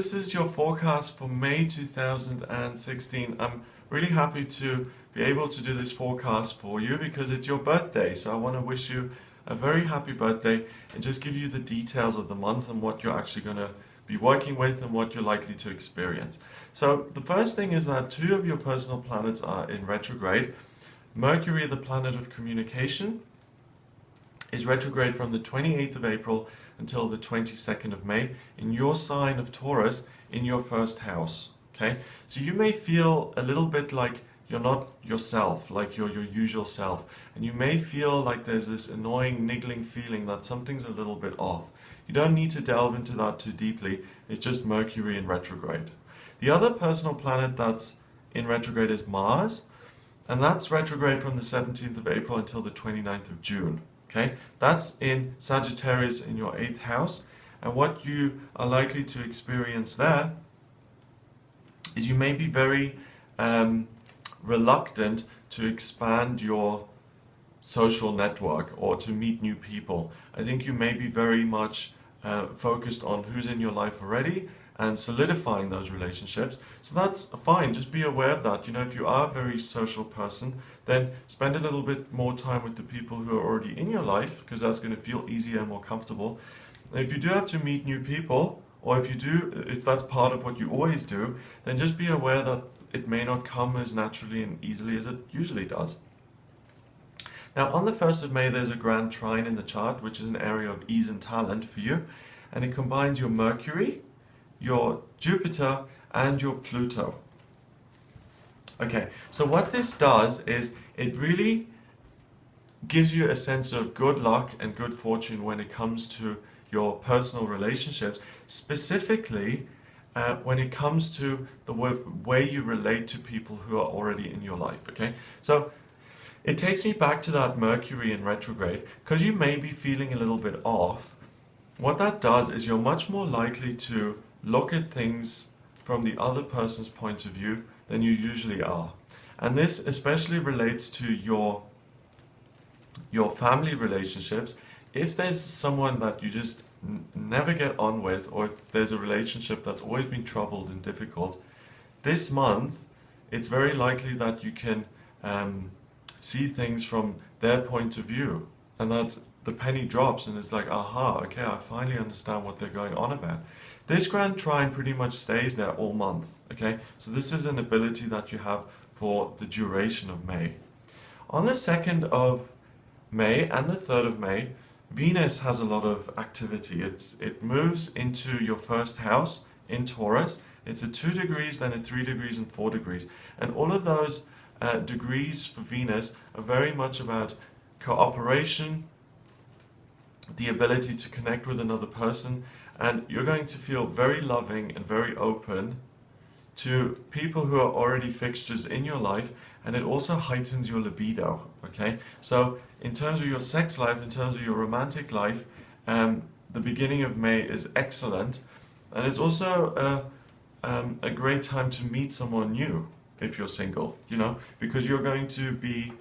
this is your forecast for May 2016. I'm really happy to be able to do this forecast for you because it's your birthday. So I want to wish you a very happy birthday and just give you the details of the month and what you're actually going to be working with and what you're likely to experience. So the first thing is that 2 of your personal planets are in retrograde. Mercury, the planet of communication, is retrograde from the 28th of April until the 22nd of May in your sign of Taurus in your first house. Okay, so you may feel a little bit like you're not yourself, like you're your usual self, and you may feel like there's this annoying niggling feeling that something's a little bit off. You don't need to delve into that too deeply, it's just Mercury in retrograde. The other personal planet that's in retrograde is Mars, and that's retrograde from the 17th of April until the 29th of June. Okay, that's in Sagittarius in your 8th house, and what you are likely to experience there is you may be very reluctant to expand your social network or to meet new people. I think you may be very much focused on who's in your life already and solidifying those relationships. So that's fine, just be aware of that. You know, if you are a very social person, then spend a little bit more time with the people who are already in your life, because that's going to feel easier and more comfortable. And if you do have to meet new people, or if that's part of what you always do, then just be aware that it may not come as naturally and easily as it usually does. Now, on the 1st of May, there's a grand trine in the chart, which is an area of ease and talent for you, and it combines your Mercury, your Jupiter, and your Pluto. Okay, so what this does is it really gives you a sense of good luck and good fortune when it comes to your personal relationships, specifically when it comes to the way you relate to people who are already in your life. Okay, so it takes me back to that Mercury in retrograde, because you may be feeling a little bit off. What that does is you're much more likely to look at things from the other person's point of view than you usually are. And this especially relates to your family relationships. If there's someone that you just never get on with, or if there's a relationship that's always been troubled and difficult, this month it's very likely that you can see things from their point of view, and that the penny drops and it's like, aha, okay, I finally understand what they're going on about. This grand trine pretty much stays there all month. Okay, so this is an ability that you have for the duration of May. On the 2nd of May and the 3rd of May, Venus has a lot of activity. It moves into your first house in Taurus. It's at 2 degrees, then at 3 degrees and 4 degrees. And all of those degrees for Venus are very much about cooperation, the ability to connect with another person, and you're going to feel very loving and very open to people who are already fixtures in your life, and it also heightens your libido. Okay, so in terms of your sex life, in terms of your romantic life, the beginning of May is excellent, and it's also a great time to meet someone new if you're single, you know, because you're going to be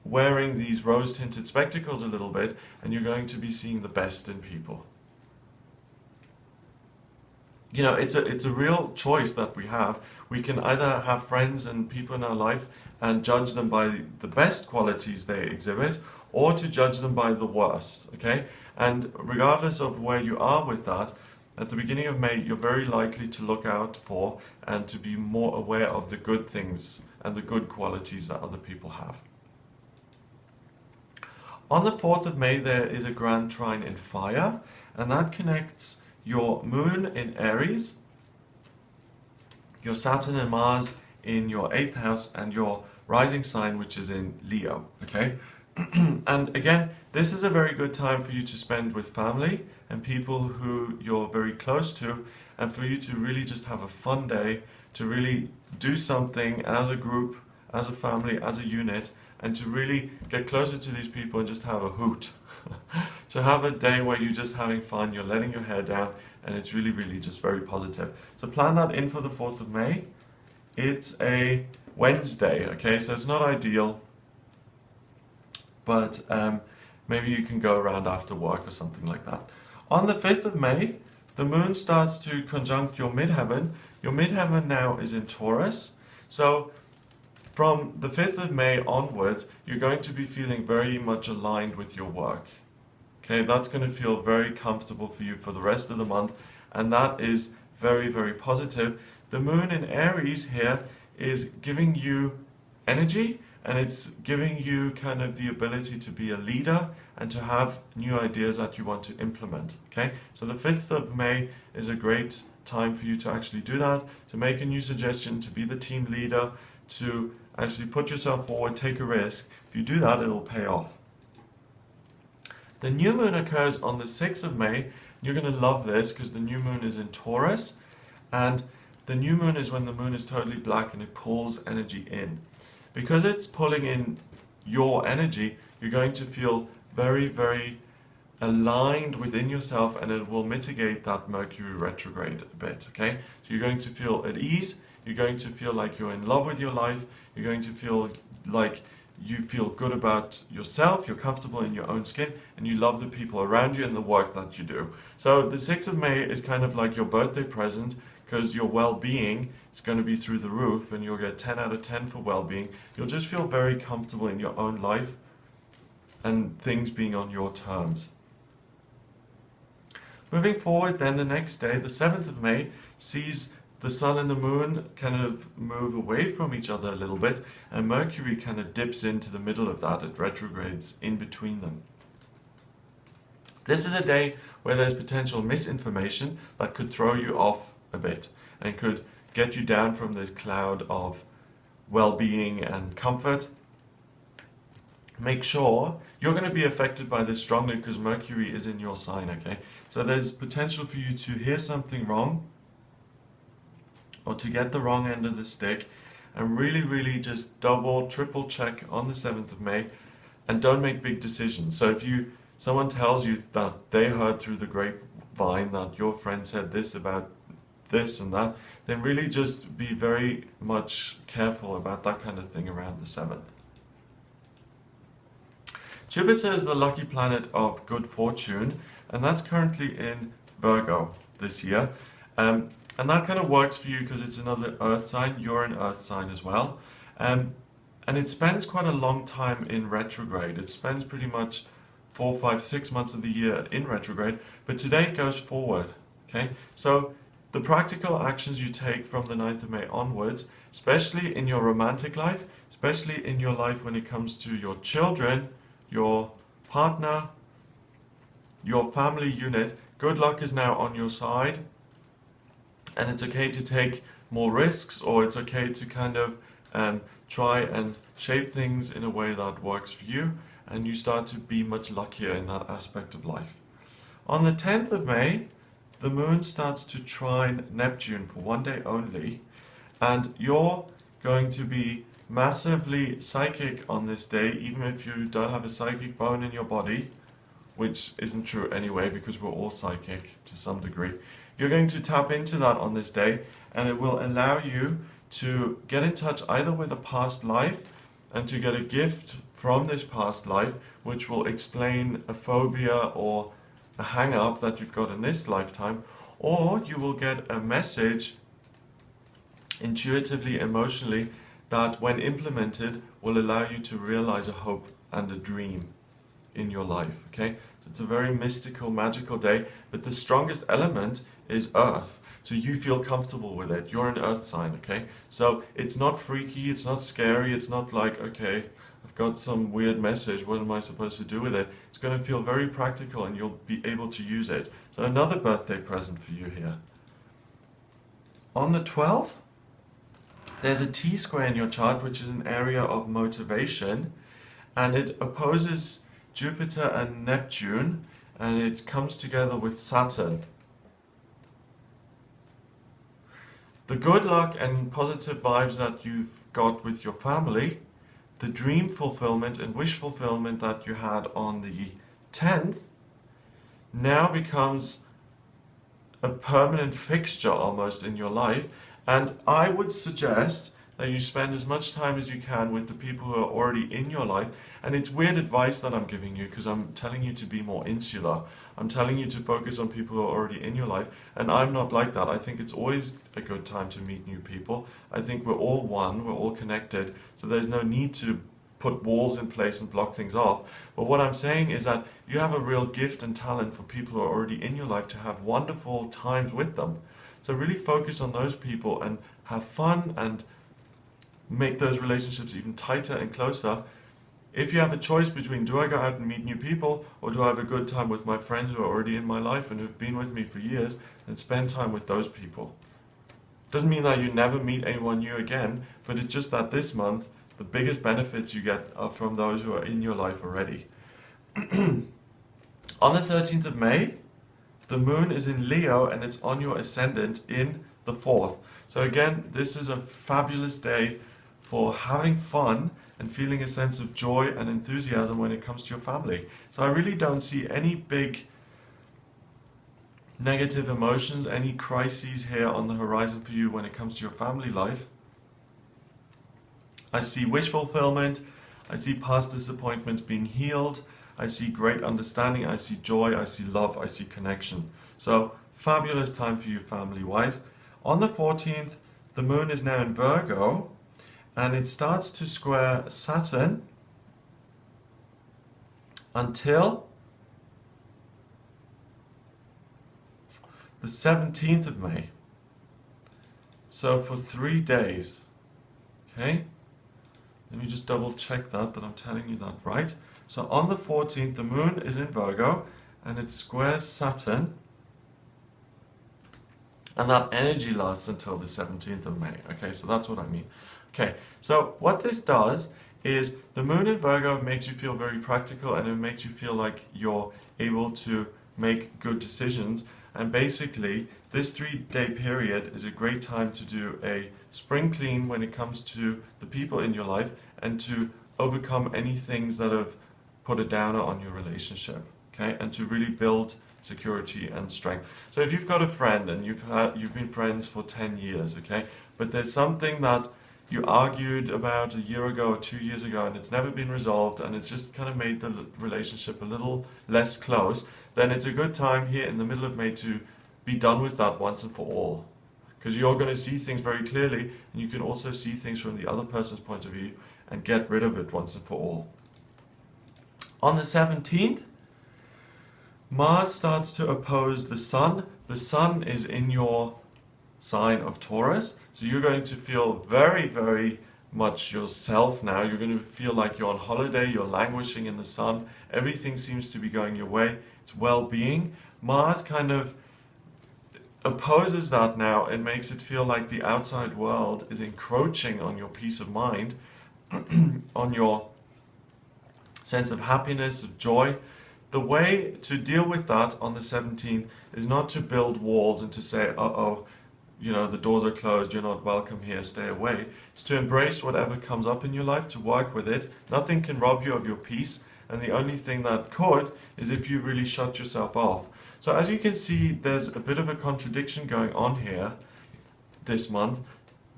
wearing these rose-tinted spectacles a little bit, and you're going to be seeing the best in people. You know, it's a real choice that we have. We can either have friends and people in our life and judge them by the best qualities they exhibit, or to judge them by the worst, okay? And regardless of where you are with that, at the beginning of May, you're very likely to look out for and to be more aware of the good things and the good qualities that other people have. On the 4th of May, there is a grand trine in fire, and that connects your moon in Aries, your Saturn and Mars in your 8th house, and your rising sign, which is in Leo. Okay, and again, this is a very good time for you to spend with family and people who you're very close to, and for you to really just have a fun day, to really do something as a group, as a family, as a unit, and to really get closer to these people and just have a hoot. To have a day where you're just having fun, you're letting your hair down, and it's really, really just very positive. So plan that in for the 4th of May. It's a Wednesday, okay, so it's not ideal, but maybe you can go around after work or something like that. On the 5th of May, the moon starts to conjunct your midheaven. Your midheaven now is in Taurus. So from the 5th of May onwards, you're going to be feeling very much aligned with your work. Okay, that's going to feel very comfortable for you for the rest of the month, and that is very, very positive. The moon in Aries here is giving you energy, and it's giving you kind of the ability to be a leader and to have new ideas that you want to implement. Okay, so the 5th of May is a great time for you to actually do that, to make a new suggestion, to be the team leader, to actually put yourself forward, take a risk. If you do that, it'll pay off. The new moon occurs on the 6th of May. You're going to love this because the new moon is in Taurus, and the new moon is when the moon is totally black and it pulls energy in. Because it's pulling in your energy, you're going to feel very, very aligned within yourself, and it will mitigate that Mercury retrograde a bit, okay? So you're going to feel at ease, you're going to feel like you're in love with your life, you're going to feel like you feel good about yourself, you're comfortable in your own skin, and you love the people around you and the work that you do. So the 6th of May is kind of like your birthday present, because your well-being is going to be through the roof, and you'll get 10 out of 10 for well-being. You'll just feel very comfortable in your own life and things being on your terms. Moving forward then, the next day, the 7th of May, sees the sun and the moon kind of move away from each other a little bit, and Mercury kind of dips into the middle of that. It retrogrades in between them. This is a day where there's potential misinformation that could throw you off a bit and could get you down from this cloud of well-being and comfort. Make sure you're going to be affected by this strongly because Mercury is in your sign, okay? So there's potential for you to hear something wrong or to get the wrong end of the stick, and really just double, triple check on the 7th of May, and don't make big decisions. So if someone tells you that they heard through the grapevine that your friend said this about this and that, then really just be very much careful about that kind of thing around the 7th. Jupiter is the lucky planet of good fortune, and that's currently in Virgo this year. And that kind of works for you because it's another earth sign. You're an earth sign as well. And it spends quite a long time in retrograde. It spends pretty much 4, 5, 6 months of the year in retrograde, but today it goes forward. Okay, so the practical actions you take from the 9th of May onwards, especially in your romantic life, especially in your life when it comes to your children, your partner, your family unit, good luck is now on your side. And it's okay to take more risks, or it's okay to kind of try and shape things in a way that works for you, and you start to be much luckier in that aspect of life. On the 10th of May, the moon starts to trine Neptune for one day only, and you're going to be massively psychic on this day, even if you don't have a psychic bone in your body, which isn't true anyway because we're all psychic to some degree. You're going to tap into that on this day, and it will allow you to get in touch either with a past life and to get a gift from this past life, which will explain a phobia or a hang-up that you've got in this lifetime, or you will get a message intuitively, emotionally, that when implemented will allow you to realize a hope and a dream in your life. Okay, so it's a very mystical, magical day, but the strongest element is earth, so you feel comfortable with it. You're an earth sign, okay? So it's not freaky, it's not scary, it's not like, okay, I've got some weird message, what am I supposed to do with it? It's going to feel very practical and you'll be able to use it. So another birthday present for you here. On the 12th, there's a T-square in your chart, which is an area of motivation, and it opposes Jupiter and Neptune, and it comes together with Saturn. The good luck and positive vibes that you've got with your family, the dream fulfillment and wish fulfillment that you had on the 10th, now becomes a permanent fixture almost in your life. And I would suggest that you spend as much time as you can with the people who are already in your life. And it's weird advice that I'm giving you, because I'm telling you to be more insular. I'm telling you to focus on people who are already in your life, and I'm not like that. I think it's always a good time to meet new people. I think we're all one, we're all connected, so there's no need to put walls in place and block things off. But what I'm saying is that you have a real gift and talent for people who are already in your life to have wonderful times with them. So really focus on those people and have fun and make those relationships even tighter and closer. If you have a choice between, do I go out and meet new people, or do I have a good time with my friends who are already in my life and who've been with me for years, and spend time with those people. Doesn't mean that you never meet anyone new again, but it's just that this month, the biggest benefits you get are from those who are in your life already. On the 13th of May, the moon is in Leo and it's on your ascendant in the 4th. So again, this is a fabulous day for having fun and feeling a sense of joy and enthusiasm when it comes to your family. So I really don't see any big negative emotions, any crises here on the horizon for you when it comes to your family life. I see wish fulfillment, I see past disappointments being healed, I see great understanding, I see joy, I see love, I see connection. So fabulous time for you family-wise. On the 14th, the moon is now in Virgo, and it starts to square Saturn until the 17th of May. So for 3 days. Okay? Let me just double check that I'm telling you that right. So on the 14th, the moon is in Virgo and it squares Saturn. And that energy lasts until the 17th of May. Okay, so that's what I mean. Okay, so what this does is the moon in Virgo makes you feel very practical, and it makes you feel like you're able to make good decisions. And basically, this 3-day period is a great time to do a spring clean when it comes to the people in your life, and to overcome any things that have put a downer on your relationship. Okay, and to really build security and strength. So if you've got a friend and you've been friends for 10 years, okay, but there's something that you argued about a year ago or 2 years ago and it's never been resolved, and it's just kind of made the relationship a little less close, then it's a good time here in the middle of May to be done with that once and for all. Because you're going to see things very clearly, and you can also see things from the other person's point of view and get rid of it once and for all. On the 17th, Mars starts to oppose the Sun. The Sun is in your sign of Taurus, so you're going to feel very, very much yourself now. You're going to feel like you're on holiday, you're languishing in the sun, everything seems to be going your way, it's well-being. Mars kind of opposes that now and makes it feel like the outside world is encroaching on your peace of mind, on your sense of happiness, of joy. The way to deal with that on the 17th is not to build walls and to say, uh-oh, you know, the doors are closed, you're not welcome here, stay away. It's to embrace whatever comes up in your life, to work with it. Nothing can rob you of your peace, and the only thing that could is if you really shut yourself off. So as you can see, there's a bit of a contradiction going on here this month.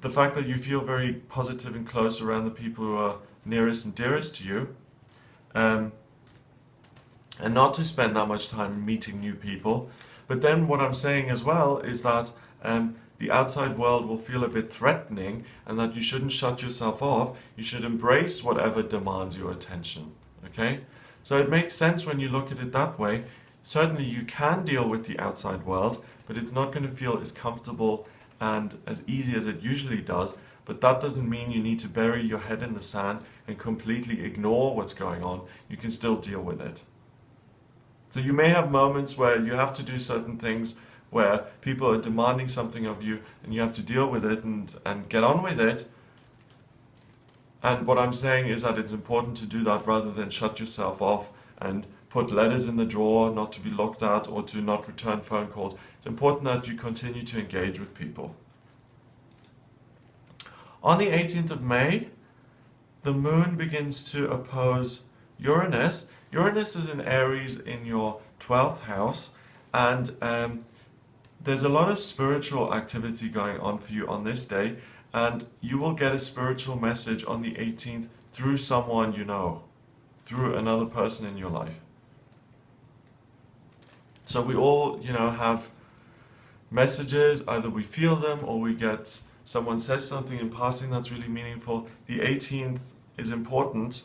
The fact that you feel very positive and close around the people who are nearest and dearest to you, and not to spend that much time meeting new people. But then what I'm saying as well is that the outside world will feel a bit threatening, and that you shouldn't shut yourself off. You should embrace whatever demands your attention. Okay? So it makes sense when you look at it that way. Certainly you can deal with the outside world, but it's not going to feel as comfortable and as easy as it usually does. But that doesn't mean you need to bury your head in the sand and completely ignore what's going on. You can still deal with it. So you may have moments where you have to do certain things, where people are demanding something of you and you have to deal with it and get on with it. And what I'm saying is that it's important to do that rather than shut yourself off and put letters in the drawer not to be looked at or to not return phone calls. It's important that you continue to engage with people. On the 18th of May, the moon begins to oppose Uranus. Uranus is in Aries in your 12th house, and there's a lot of spiritual activity going on for you on this day, and you will get a spiritual message on the 18th through someone you know, through another person in your life. So we all, have messages, either we feel them or we get someone says something in passing that's really meaningful. The 18th is important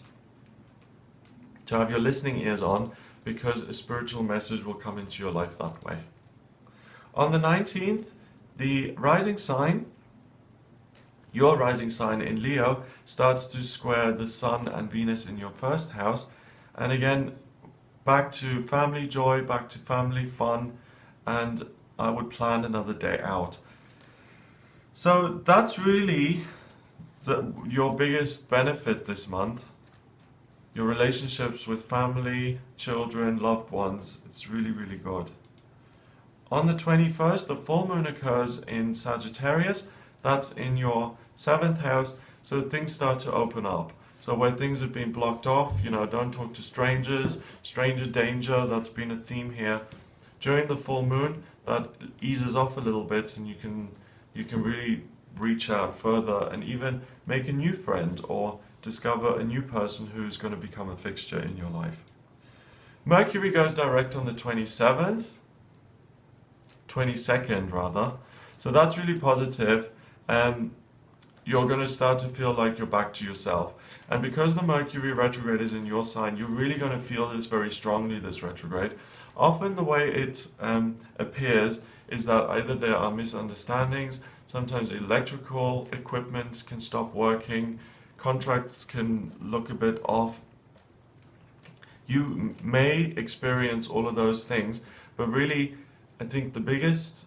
to have your listening ears on, because a spiritual message will come into your life that way. On the 19th, the rising sign, your rising sign in Leo, starts to square the Sun and Venus in your first house. And again, back to family joy, back to family fun, and I would plan another day out. So that's really your biggest benefit this month. Your relationships with family, children, loved ones, it's really, really good. On the 21st, the full moon occurs in Sagittarius. That's in your 7th house, so things start to open up. So where things have been blocked off, don't talk to strangers, stranger danger, that's been a theme here. During the full moon, that eases off a little bit, and you can really reach out further and even make a new friend or discover a new person who's going to become a fixture in your life. Mercury goes direct on the 22nd rather. So that's really positive, and you're going to start to feel like you're back to yourself. And because the Mercury retrograde is in your sign, you're really going to feel this very strongly, this retrograde. Often the way it appears is that either there are misunderstandings, sometimes electrical equipment can stop working, contracts can look a bit off. You may experience all of those things, but really, I think the biggest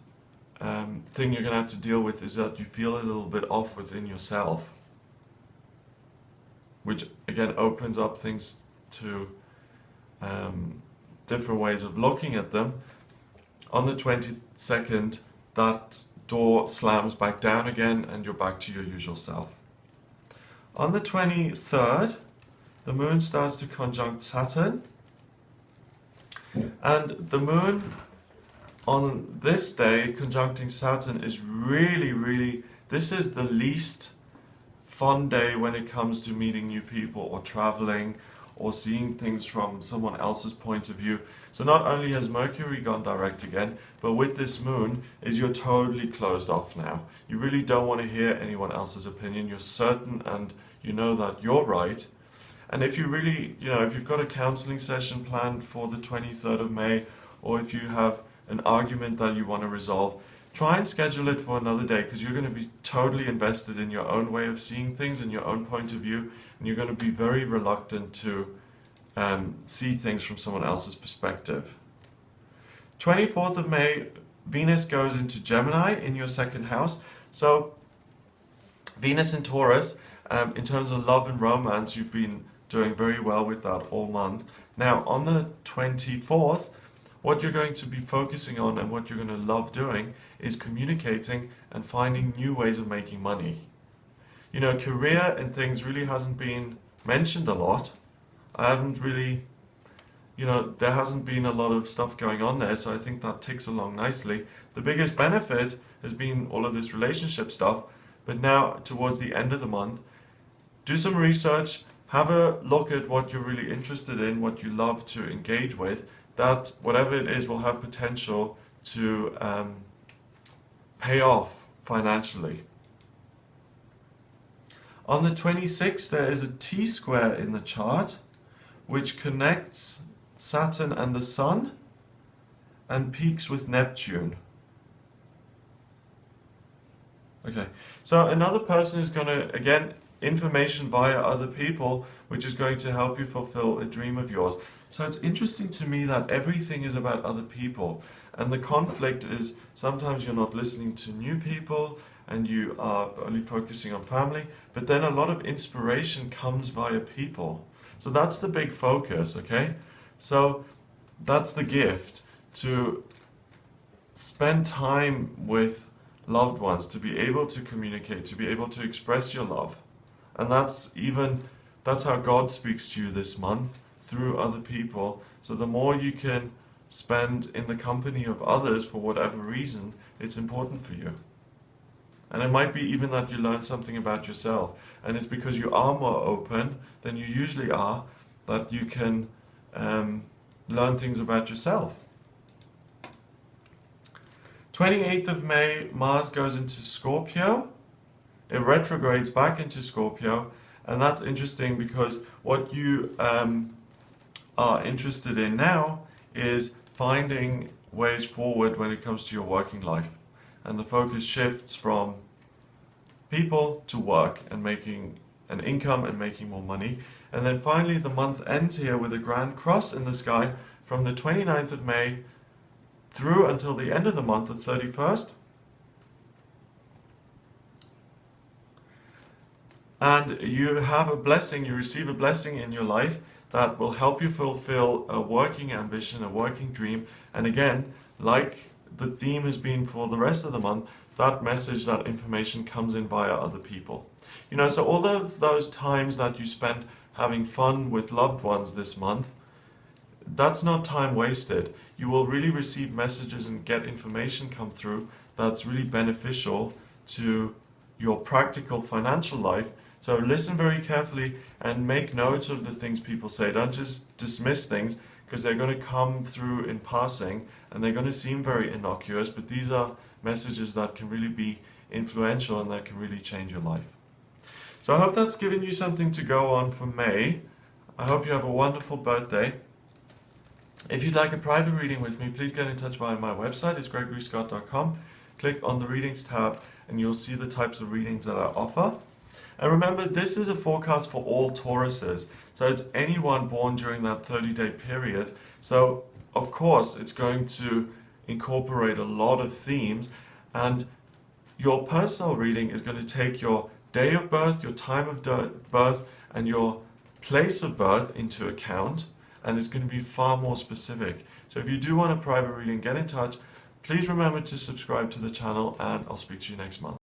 thing you're going to have to deal with is that you feel a little bit off within yourself, which again opens up things to different ways of looking at them. On the 22nd, that door slams back down again and you're back to your usual self. On the 23rd, the moon starts to conjunct Saturn, and the moon on this day conjuncting Saturn is really, this is the least fun day when it comes to meeting new people or traveling or seeing things from someone else's point of view. So not only has Mercury gone direct again, but with this moon you're totally closed off now. You really don't want to hear anyone else's opinion. You're certain and you know that you're right. And if you really, if you've got a counseling session planned for the 23rd of May, or if you have an argument that you want to resolve, try and schedule it for another day, because you're going to be totally invested in your own way of seeing things and your own point of view, and you're going to be very reluctant to see things from someone else's perspective. 24th of May, Venus goes into Gemini in your second house. So Venus in Taurus, in terms of love and romance, you've been doing very well with that all month. Now on the 24th, what you're going to be focusing on and what you're going to love doing is communicating and finding new ways of making money. Career and things really hasn't been mentioned a lot. I haven't really, there hasn't been a lot of stuff going on there, so I think that ticks along nicely. The biggest benefit has been all of this relationship stuff, but now towards the end of the month, do some research, have a look at what you're really interested in, what you love to engage with. That whatever it is will have potential to pay off financially. On the 26th, there is a T-square in the chart which connects Saturn and the Sun and peaks with Neptune. Okay, so another person is going to, again, information via other people, which is going to help you fulfill a dream of yours. So it's interesting to me that everything is about other people, and the conflict is sometimes you're not listening to new people and you are only focusing on family, but then a lot of inspiration comes via people. So that's the big focus, okay? So that's the gift, to spend time with loved ones, to be able to communicate, to be able to express your love. And that's how God speaks to you this month, through other people. So the more you can spend in the company of others for whatever reason, it's important for you. And it might be even that you learn something about yourself. And it's because you are more open than you usually are that you can learn things about yourself. 28th of May, Mars goes into Scorpio. It retrogrades back into Scorpio. And that's interesting because what you are interested in now is finding ways forward when it comes to your working life. And the focus shifts from people to work and making an income and making more money. And then finally the month ends here with a grand cross in the sky from the 29th of May through until the end of the month, the 31st. And you have a blessing, you receive a blessing in your life that will help you fulfill a working ambition, a working dream. And again, like the theme has been for the rest of the month, that message, that information comes in via other people. You know, so all of those times that you spent having fun with loved ones this month, that's not time wasted. You will really receive messages and get information come through that's really beneficial to your practical financial life. So listen very carefully and make note of the things people say. Don't just dismiss things because they're going to come through in passing and they're going to seem very innocuous, but these are messages that can really be influential and that can really change your life. So I hope that's given you something to go on for May. I hope you have a wonderful birthday. If you'd like a private reading with me, please get in touch via my website. It's gregoryscott.com. Click on the readings tab and you'll see the types of readings that I offer. And remember, this is a forecast for all Tauruses. So it's anyone born during that 30-day period. So of course, it's going to incorporate a lot of themes. And your personal reading is going to take your day of birth, your time of birth, and your place of birth into account. And it's going to be far more specific. So if you do want a private reading, get in touch. Please remember to subscribe to the channel and I'll speak to you next month.